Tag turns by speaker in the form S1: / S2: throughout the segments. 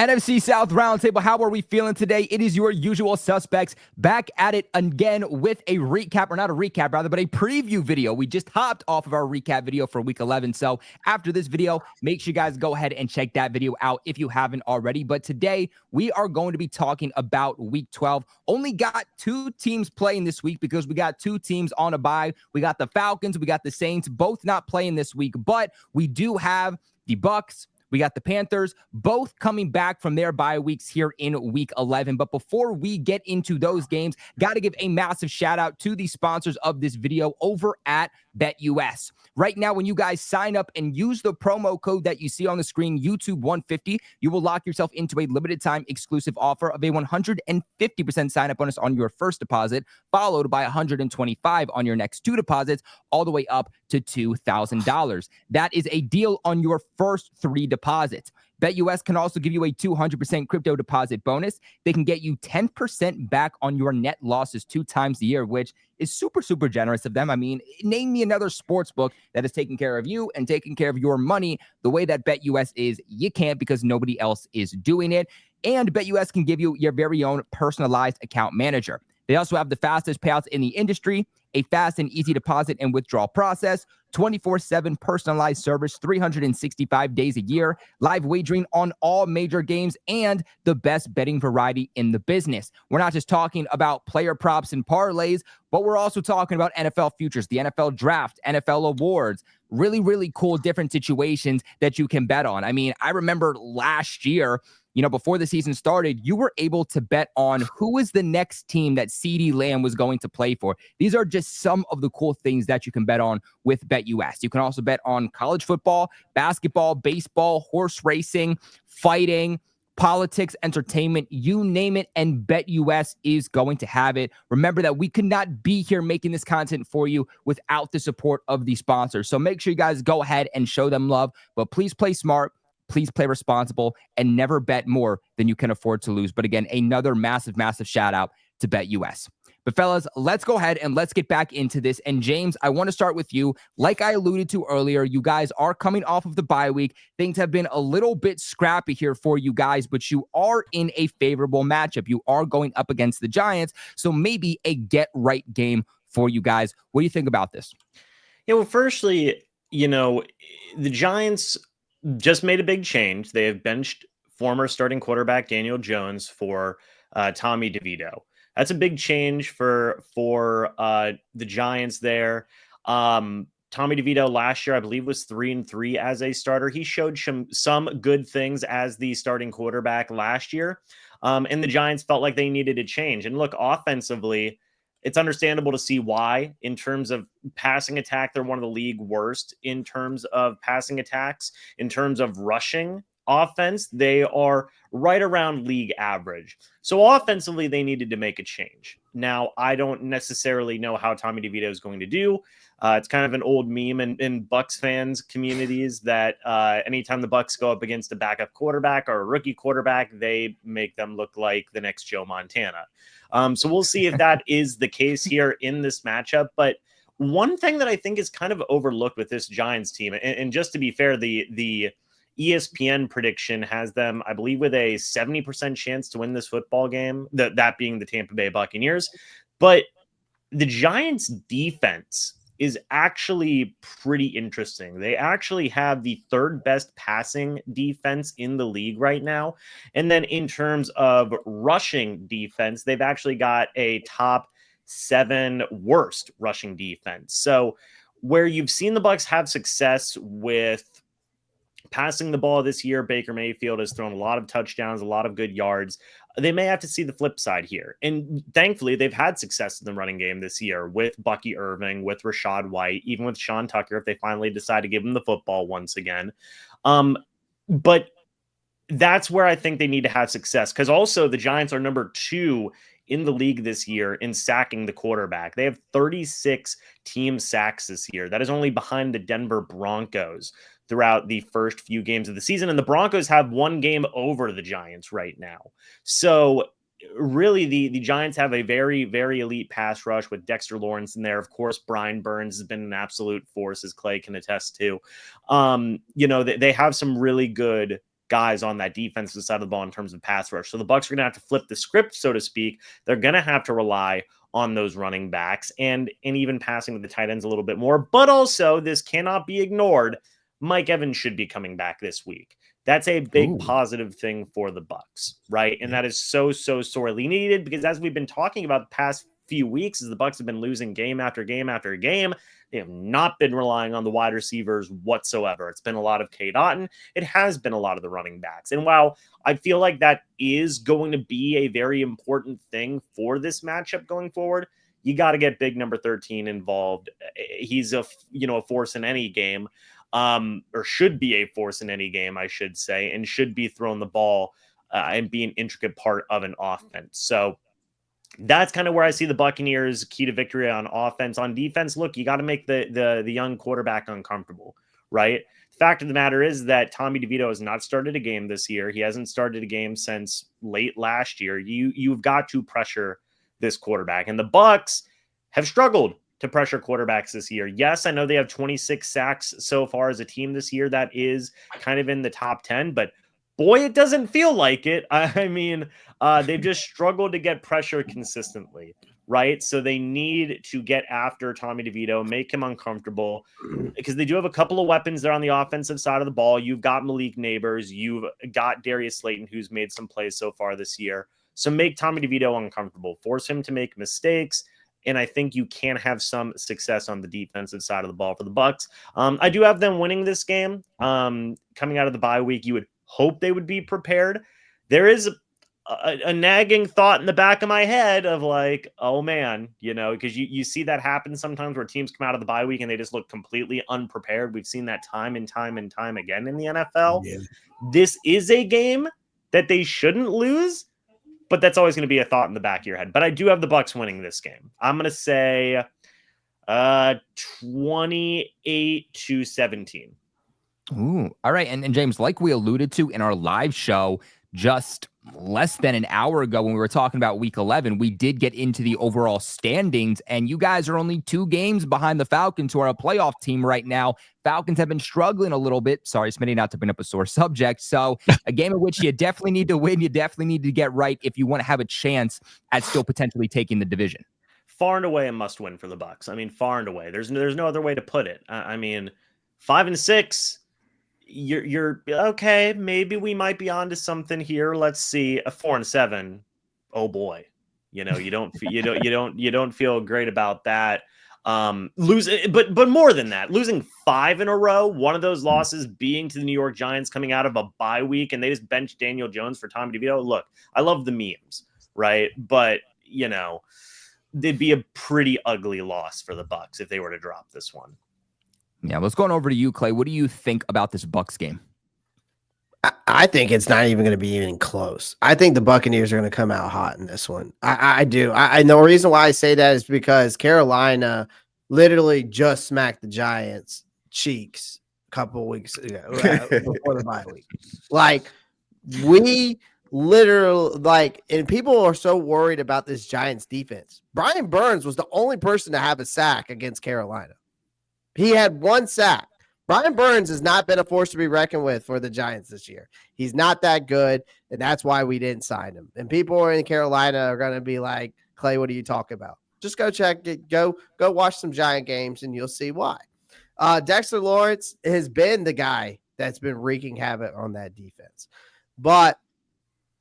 S1: NFC South Roundtable, how are we feeling today? It is your usual suspects back at it again with a recap, or not a recap rather, but a preview video. We just hopped off of our recap video for week 11. So after this video, make sure you guys go ahead and check that video out if you haven't already. But today we are going to be talking about week 12. Only got two teams playing this week because we got two teams on a bye. We got the Falcons, we got the Saints, both not playing this week, but we do have the Bucs. We got the Panthers, both coming back from their bye weeks here in week 11. But before we get into those games, got to give a massive shout out to the sponsors of this video over at BetUS. Right now, when you guys sign up and use the promo code that you see on the screen, YouTube150, you will lock yourself into a limited time exclusive offer of a 150% sign up bonus on your first deposit, followed by 125 on your next two deposits, all the way up to $2,000. That is a deal on your first three deposits. BetUS can also give you a 200% crypto deposit bonus. They can get you 10% back on your net losses 2 times a year, which is super, super generous of them. I mean, name me another sports book that is taking care of you and taking care of your money the way that BetUS is. You can't, because nobody else is doing it. And BetUS can give you your very own personalized account manager. They also have the fastest payouts in the industry, a fast and easy deposit and withdrawal process, 24/7 personalized service, 365 days a year, live wagering on all major games, and the best betting variety in the business. We're not just talking about player props and parlays, but we're also talking about NFL futures, the NFL draft, NFL awards, really, really cool different situations that you can bet on. I mean, I remember last year, before the season started, you were able to bet on who is the next team that CeeDee Lamb was going to play for. These are just some of the cool things that you can bet on with BetUS. You can also bet on college football, basketball, baseball, horse racing, fighting, politics, entertainment, you name it, and BetUS is going to have it. Remember that we could not be here making this content for you without the support of the sponsors. So make sure you guys go ahead and show them love, but please play smart. Please play responsible and never bet more than you can afford to lose. But again, another massive, massive shout out to BetUS. But fellas, let's go ahead and let's get back into this. And James, I want to start with you. Like I alluded to earlier, you guys are coming off of the bye week. Things have been a little bit scrappy here for you guys, but you are in a favorable matchup. You are going up against the Giants. So maybe a get right game for you guys. What do you think about this?
S2: Yeah, well, firstly, the Giants just made a big change. They have benched former starting quarterback Daniel Jones for Tommy DeVito. That's a big change for the Giants there. Tommy DeVito last year, I believe, was 3-3 as a starter. He showed some good things as the starting quarterback last year. And the Giants felt like they needed a change. And look, offensively, it's understandable to see why. In terms of passing attack, they're one of the league worst in terms of passing attacks. In terms of rushing offense, they are right around league average. So offensively, they needed to make a change. Now, I don't necessarily know how Tommy DeVito is going to do. It's kind of an old meme in Bucs fans communities that anytime the Bucs go up against a backup quarterback or a rookie quarterback, they make them look like the next Joe Montana. So we'll see if that is the case here in this matchup. But one thing that I think is kind of overlooked with this Giants team, and just to be fair, the ESPN prediction has them, I believe, with a 70% chance to win this football game, that being the Tampa Bay Buccaneers. But the Giants defense is actually pretty interesting. They actually have the third best passing defense in the league right now. And then in terms of rushing defense, they've actually got a top 7 worst rushing defense. So where you've seen the Bucs have success with passing the ball this year, Baker Mayfield has thrown a lot of touchdowns, a lot of good yards. They may have to see the flip side here. And thankfully, they've had success in the running game this year with Bucky Irving, with Rashad White, even with Sean Tucker, if they finally decide to give him the football once again. But that's where I think they need to have success, because also the Giants are number 2 in the league this year in sacking the quarterback. They have 36 team sacks this year. That is only behind the Denver Broncos throughout the first few games of the season. And the Broncos have one game over the Giants right now. So really the Giants have a very, very elite pass rush with Dexter Lawrence in there. Of course, Brian Burns has been an absolute force, as Clay can attest to. They have some really good guys on that defensive side of the ball in terms of pass rush. So the Bucs are going to have to flip the script, so to speak. They're going to have to rely on those running backs and even passing with the tight ends a little bit more. But also, this cannot be ignored. Mike Evans should be coming back this week. That's a big positive thing for the Bucs, right? And that is so sorely needed, because as we've been talking about the past few weeks, as the Bucs have been losing game after game after game, they have not been relying on the wide receivers whatsoever. It's been a lot of Cade Otton. It has been a lot of the running backs. And while I feel like that is going to be a very important thing for this matchup going forward, you got to get big number 13 involved. He's a force in any game, or should be a force in any game, I should say, and should be throwing the ball and be an intricate part of an offense. So that's kind of where I see the Buccaneers' key to victory on offense. On defense, look, you got to make the young quarterback uncomfortable, right? The fact of the matter is that Tommy DeVito has not started a game this year. He hasn't started a game since late last year. You've got to pressure this quarterback, and the Bucs have struggled to pressure quarterbacks this year. Yes, I know they have 26 sacks so far as a team this year. That is kind of in the top 10, but boy, it doesn't feel like it. I mean, they've just struggled to get pressure consistently, right? So they need to get after Tommy DeVito, make him uncomfortable, because they do have a couple of weapons there on the offensive side of the ball. You've got Malik Neighbors. You've got Darius Slayton, who's made some plays so far this year. So make Tommy DeVito uncomfortable. Force him to make mistakes. And I think you can have some success on the defensive side of the ball for the Bucs. I do have them winning this game. Coming out of the bye week, you would hope they would be prepared. There is a nagging thought in the back of my head of like, oh man, because you see that happen sometimes where teams come out of the bye week and they just look completely unprepared. We've seen that time and time and time again in the NFL. Yeah. This is a game that they shouldn't lose, but that's always going to be a thought in the back of your head. But I do have the Bucs winning this game. I'm going to say 28-17.
S1: Ooh, all right. And James, like we alluded to in our live show just less than an hour ago when we were talking about week 11, we did get into the overall standings, and you guys are only 2 games behind the Falcons, who are a playoff team right now. Falcons have been struggling a little bit. Sorry, Smitty, not to bring up a sore subject. So a game in which you definitely need to win. You definitely need to get right if you want to have a chance at still potentially taking the division.
S2: Far and away a must win for the Bucs. I mean, far and away. There's no other way to put it. I mean, 5-6. You're okay. Maybe we might be onto something here. Let's see, a 4-7. Oh boy, you don't feel great about that. Losing, but more than that, losing 5 in a row. One of those losses being to the New York Giants coming out of a bye week, and they just benched Daniel Jones for Tommy DeVito. Look, I love the memes, right? But they'd be a pretty ugly loss for the Bucs if they were to drop this one.
S1: Yeah, let's go on over to you, Clay. What do you think about this Bucs game?
S3: I think it's not even going to be even close. I think the Buccaneers are going to come out hot in this one. I do. And the reason why I say that is because Carolina literally just smacked the Giants' cheeks a couple of weeks ago before the bye week. Like, we literally, and people are so worried about this Giants defense. Brian Burns was the only person to have a sack against Carolina. He had 1 sack. Brian Burns has not been a force to be reckoned with for the Giants this year. He's not that good, and that's why we didn't sign him. And people in Carolina are going to be like, Clay, what are you talking about? Just go check it. Go watch some Giant games, and you'll see why. Dexter Lawrence has been the guy that's been wreaking havoc on that defense. But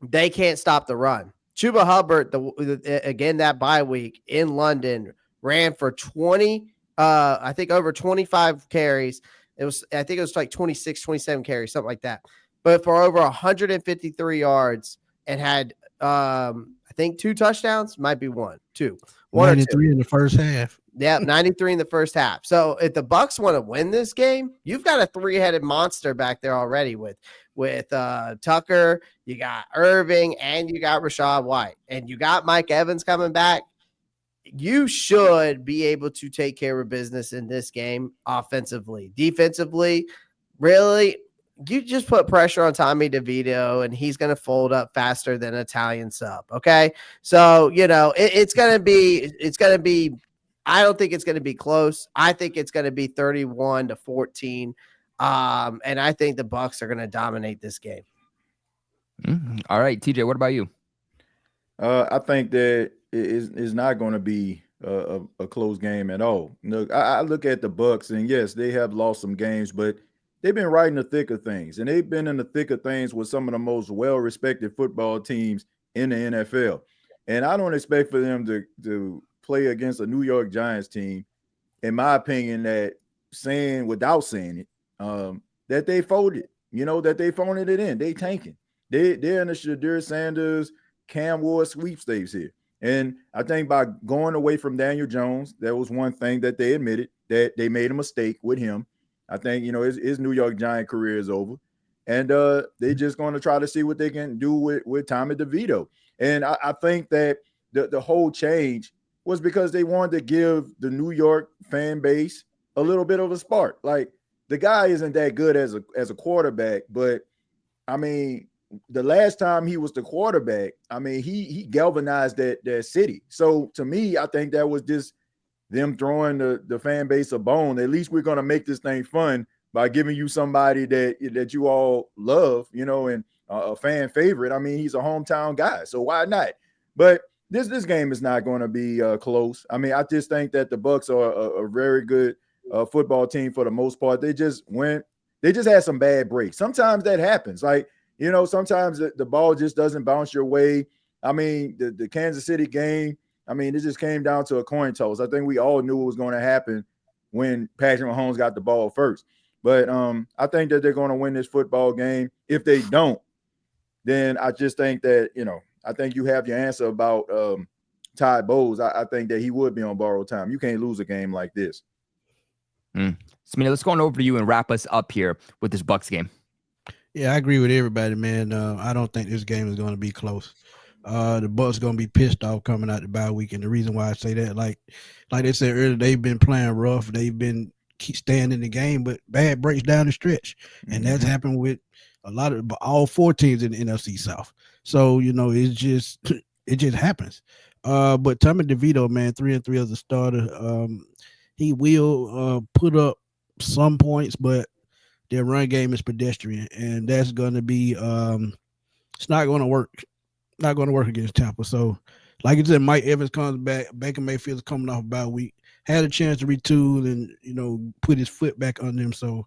S3: they can't stop the run. Chuba Hubbard, again, that bye week in London, ran for 20 I think over 25 carries. I think it was like 26, 27 carries, something like that. But for over 153 yards and had, I think 2 touchdowns, might be 1, 2.
S4: 93 in the first half.
S3: Yeah, 93 in the first half. So if the Bucs want to win this game, you've got a 3-headed monster back there already with Tucker, you got Irving, and you got Rachaad White, and you got Mike Evans coming back. You should be able to take care of business in this game offensively. Defensively, really, you just put pressure on Tommy DeVito, and he's going to fold up faster than an Italian sub, okay? So, it's going to be I don't think it's going to be close. I think it's going to be 31-14, and I think the Bucs are going to dominate this game.
S1: All right, TJ, what about you?
S5: I think that it's not going to be a close game at all. Look, I look at the Bucs, and yes, they have lost some games, but they've been right in the thick of things, and they've been in the thick of things with some of the most well-respected football teams in the NFL. And I don't expect for them to play against a New York Giants team, in my opinion, that without saying it, that they folded. That they phoning it in. They tanking. They're in the Shadur Sanders, Cam Ward sweepstakes here. And I think by going away from Daniel Jones, that was one thing that they admitted, that they made a mistake with him. I think, his New York Giant career is over. And they're just going to try to see what they can do with Tommy DeVito. And I think that the whole change was because they wanted to give the New York fan base a little bit of a spark. Like, the guy isn't that good as a quarterback, but I mean, the last time he was the quarterback, I mean, he galvanized that city. So to me, I think that was just them throwing the fan base a bone. At least we're going to make this thing fun by giving you somebody that you all love, and a fan favorite. I mean, he's a hometown guy, so why not? But this game is not going to be close. I mean, I just think that the Bucs are a very good football team for the most part. They just had some bad breaks. Sometimes that happens. Like, sometimes the ball just doesn't bounce your way. I mean, the Kansas City game, I mean, it just came down to a coin toss. I think we all knew what was going to happen when Patrick Mahomes got the ball first. But I think that they're going to win this football game. If they don't, then I just think that, I think you have your answer about Todd Bowles. I think that he would be on borrowed time. You can't lose a game like this.
S1: Samina, let's go on over to you and wrap us up here with this Bucs game.
S4: Yeah, I agree with everybody, man. I don't think this game is going to be close. The Bucs going to be pissed off coming out the bye week, and the reason why I say that, like they said earlier, they've been playing rough. They've been staying in the game, but bad breaks down the stretch, and that's happened with all four teams in the NFC South. So it just happens. But Tommy DeVito, man, 3-3 as a starter. He will put up some points, but their run game is pedestrian, and that's going to be it's not going to work. Not going to work against Tampa. So, like I said, Mike Evans comes back. Baker Mayfield's coming off a bye week. Had a chance to retool and put his foot back on him. So,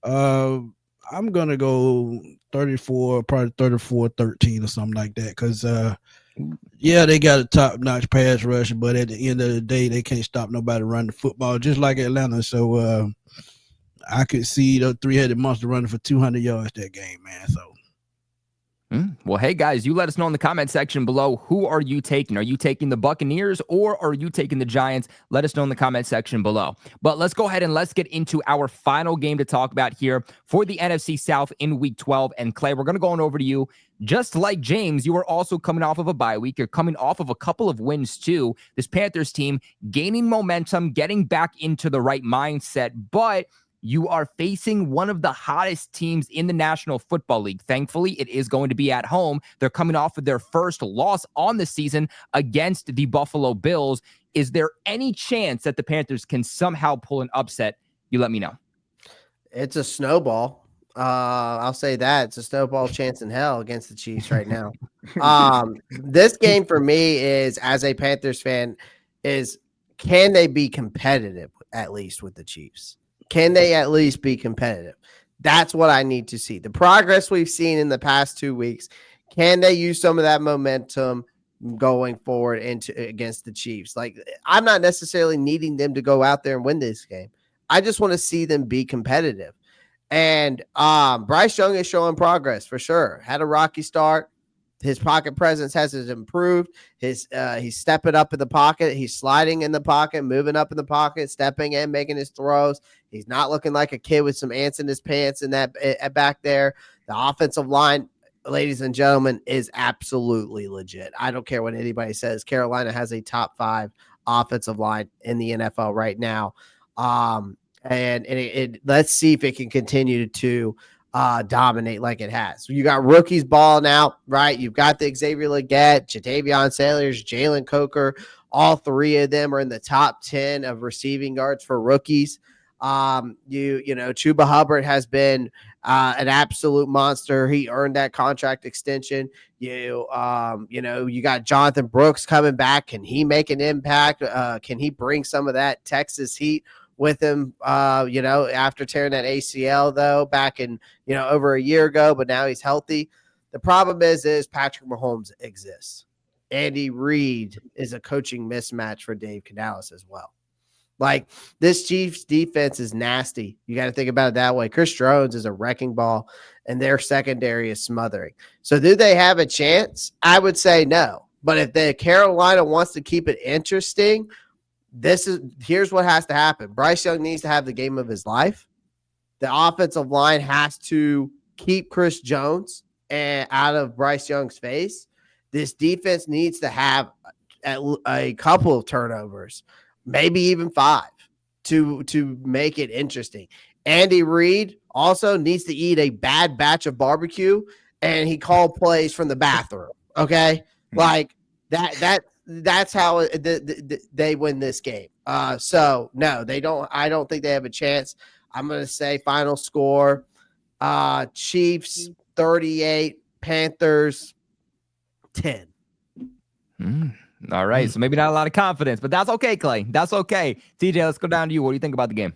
S4: I'm gonna go 34, probably 34-13 or something like that. Because they got a top-notch pass rush, but at the end of the day, they can't stop nobody running the football, just like Atlanta. So I could see the three-headed monster running for 200 yards that game, man. So.
S1: Well, hey, guys, you let us know in the comment section below. Who are you taking? Are you taking the Buccaneers or are you taking the Giants? Let us know in the comment section below. But let's go ahead and let's get into our final game to talk about here for the NFC South in Week 12. And Clay, we're going to go on over to you. Just like James, you are also coming off of a bye week. You're coming off of a couple of wins too. This Panthers team gaining momentum, getting back into the right mindset, but you are facing one of the hottest teams in the National Football League. Thankfully, it is going to be at home. They're coming off of their first loss on the season against the Buffalo Bills. Is there any chance that the Panthers can somehow pull an upset? You let me know.
S3: It's a snowball. I'll say that. It's a snowball chance in hell against the Chiefs right now. This game for me is, as a Panthers fan, is can they be competitive at least with the Chiefs? Can they at least be competitive? That's what I need to see. The progress we've seen in the past 2 weeks, can they use some of that momentum going forward against the Chiefs? Like, I'm not necessarily needing them to go out there and win this game. I just want to see them be competitive. And Bryce Young is showing progress for sure. Had a rocky start. His pocket presence has improved. He's stepping up in the pocket. He's sliding in the pocket, moving up in the pocket, stepping in, making his throws. He's not looking like a kid with some ants in his pants in that back there. The offensive line, ladies and gentlemen, is absolutely legit. I don't care what anybody says. Carolina has a top 5 offensive line in the NFL right now. And let's see if it can continue to dominate like it has. You got rookies balling out, right? You've got the Xavier Legette, Jadavion Sailors, Jalen Coker. All 3 of them are in the top 10 of receiving yards for rookies. Chuba Hubbard has been an absolute monster. He earned that contract extension. You got Jonathan Brooks coming back. Can he make an impact? Can he bring some of that Texas heat with him, after tearing that ACL, though, back in, over a year ago, but now he's healthy. The problem is Patrick Mahomes exists. Andy Reid is a coaching mismatch for Dave Canales as well. Like, this Chiefs defense is nasty. You got to think about it that way. Chris Jones is a wrecking ball, and their secondary is smothering. So do they have a chance? I would say no. But if the Carolina wants to keep it interesting, here's what has to happen. Bryce Young needs to have the game of his life. The offensive line has to keep Chris Jones out of Bryce Young's face. This defense needs to have a couple of turnovers, maybe even 5, to make it interesting. Andy Reid also needs to eat a bad batch of barbecue, and he called plays from the bathroom. Okay, like that's how they win this game. So no, they don't. I don't think they have a chance. I'm going to say final score: Chiefs 38, Panthers 10.
S1: All right. So maybe not a lot of confidence, but that's okay, Clay. That's okay. TJ, let's go down to you. What do you think about the game?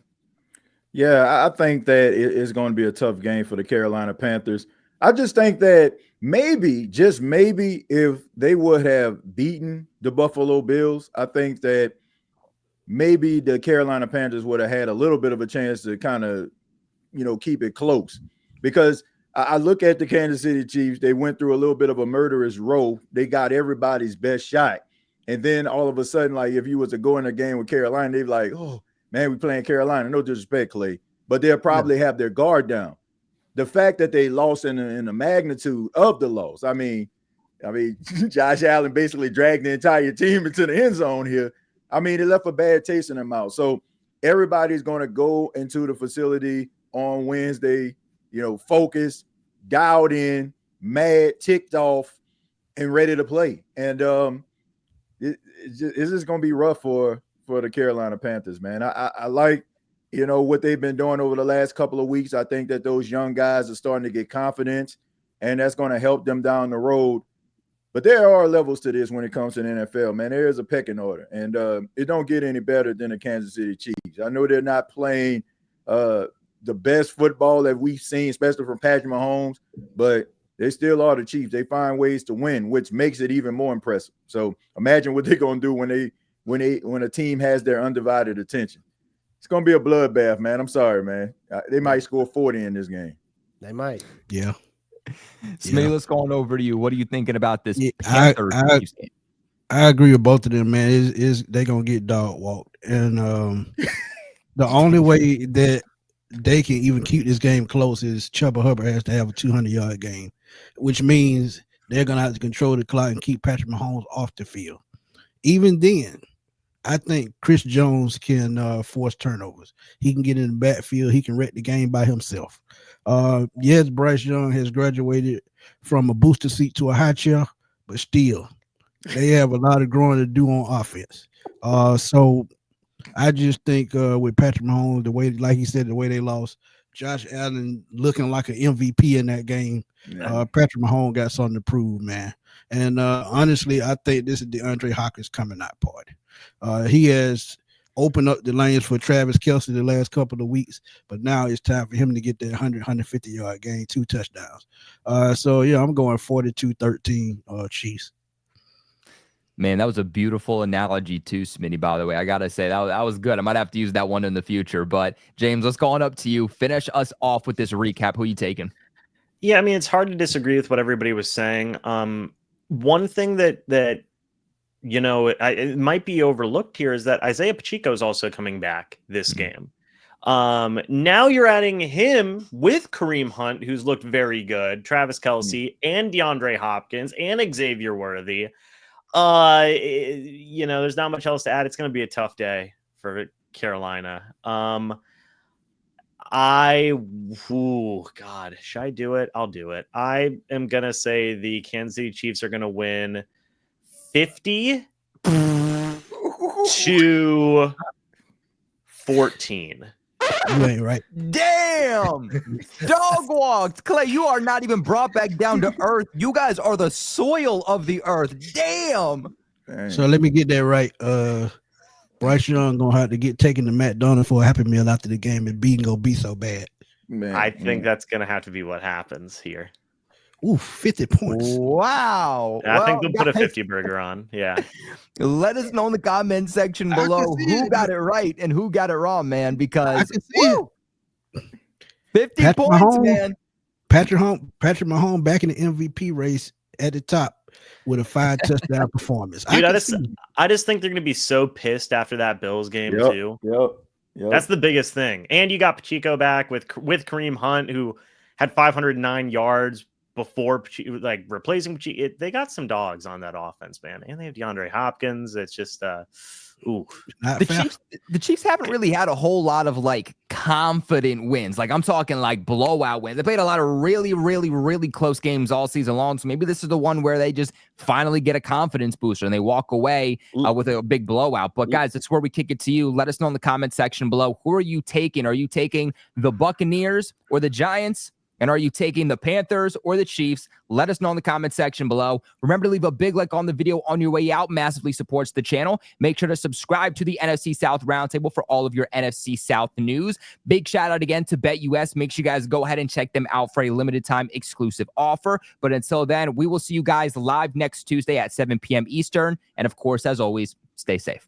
S5: Yeah, I think that it's going to be a tough game for the Carolina Panthers. I just think that maybe, just maybe, if they would have beaten the Buffalo Bills, I think that maybe the Carolina Panthers would have had a little bit of a chance to kind of, keep it close. Because I look at the Kansas City Chiefs, they went through a little bit of a murderous row. They got everybody's best shot. And then all of a sudden, like, if you was to go in a game with Carolina, they'd be like, oh, man, we playing Carolina. No disrespect, Clay. But they'll probably have their guard down. The fact that they lost in the magnitude of the loss, I mean, Josh Allen basically dragged the entire team into the end zone here. I mean, it left a bad taste in their mouth. So everybody's going to go into the facility on Wednesday, focused, dialed in, mad, ticked off, and ready to play. And it's just going to be rough for the Carolina Panthers, man. I like, what they've been doing over the last couple of weeks. I think that those young guys are starting to get confidence, and that's going to help them down the road. But there are levels to this when it comes to the NFL, man. There is a pecking order, and it don't get any better than the Kansas City Chiefs. I know they're not playing the best football that we've seen, especially from Patrick Mahomes, but they still are the Chiefs. They find ways to win, which makes it even more impressive. So imagine what they're going to do when a team has their undivided attention. It's going to be a bloodbath, man. I'm sorry, man. They might score 40 in this game.
S3: They might.
S1: Yeah. Smitty, let's go on over to you. What are you thinking about this?
S4: I agree with both of them, man. They're going to get dog walked. And the only way that they can even keep this game close is Chuba Hubbard has to have a 200-yard game, which means they're going to have to control the clock and keep Patrick Mahomes off the field. Even then, I think Chris Jones can force turnovers. He can get in the backfield. He can wreck the game by himself. Yes, Bryce Young has graduated from a booster seat to a high chair, but still, they have a lot of growing to do on offense. So I just think with Patrick Mahomes, the way, like he said, the way they lost, Josh Allen looking like an MVP in that game. Yeah. Patrick Mahomes got something to prove, man. And honestly, I think this is the DeAndre Hopkins coming out party. He has opened up the lanes for Travis Kelce the last couple of weeks, but now it's time for him to get that 150-yard game, 2 touchdowns. So, yeah, I'm going 42-13 Chiefs.
S1: Man, that was a beautiful analogy too, Smitty, by the way. I got to say, that was good. I might have to use that one in the future. But, James, let's go on up to you. Finish us off with this recap. Who are you taking?
S2: Yeah, I mean, it's hard to disagree with what everybody was saying. One thing that it might be overlooked here is that Isaiah Pacheco is also coming back this game. Now you're adding him with Kareem Hunt, who's looked very good, Travis Kelce, and DeAndre Hopkins, and Xavier Worthy. There's not much else to add. It's going to be a tough day for Carolina. God, should I do it? I'll do it. I am going to say the Kansas City Chiefs are going to win 50-14.
S4: You ain't right.
S1: Damn. Dog walked. Clay, you are not even brought back down to earth. You guys are the soil of the earth. Damn.
S5: Dang.
S4: So let me get that right. Bryce Young gonna have to get taken to McDonald's for a Happy Meal after the game, and beating gonna be so bad.
S5: Man,
S2: I think that's going to have to be what happens here.
S4: Ooh, 50 points.
S1: Wow.
S2: I think
S1: Well,
S2: they'll put a
S1: guys,
S2: 50 burger on. Yeah.
S1: let us know in the comment section
S4: I can
S1: below
S4: see
S1: who
S4: it.
S1: got it right and who got it wrong, man,
S4: I
S1: because
S4: can see it.
S1: woo, 50
S4: Patrick
S1: points,
S4: Mahomes.
S1: man.
S4: Patrick Mahomes back in the MVP race at the top with a 5 touchdown performance.
S2: Dude,
S4: can see it.
S2: I just think they're going to be so pissed after that Bills game,
S5: Yep,
S2: too.
S5: Yep.
S2: That's the biggest thing. And you got Pacheco back with Kareem Hunt, who had 509 yards before, like, replacing Pacheco. They got some dogs on that offense, man. And they have DeAndre Hopkins. It's just, ooh.
S4: Not
S1: The
S4: foul.
S1: Chiefs haven't really had a whole lot of like confident wins. Like I'm talking like blowout wins. They played a lot of really, really, really close games all season long. So maybe this is the one where they just finally get a confidence booster and they walk away with a big blowout. But guys, that's where we kick it to you. Let us know in the comment section below. Who are you taking? Are you taking the Buccaneers or the Giants? And are you taking the Panthers or the Chiefs? Let us know in the comment section below. Remember to leave a big like on the video on your way out. Massively supports the channel. Make sure to subscribe to the NFC South Roundtable for all of your NFC South news. Big shout out again to BetUS. Make sure you guys go ahead and check them out for a limited time exclusive offer. But until then, we will see you guys live next Tuesday at 7 p.m. Eastern. And of course, as always, stay safe.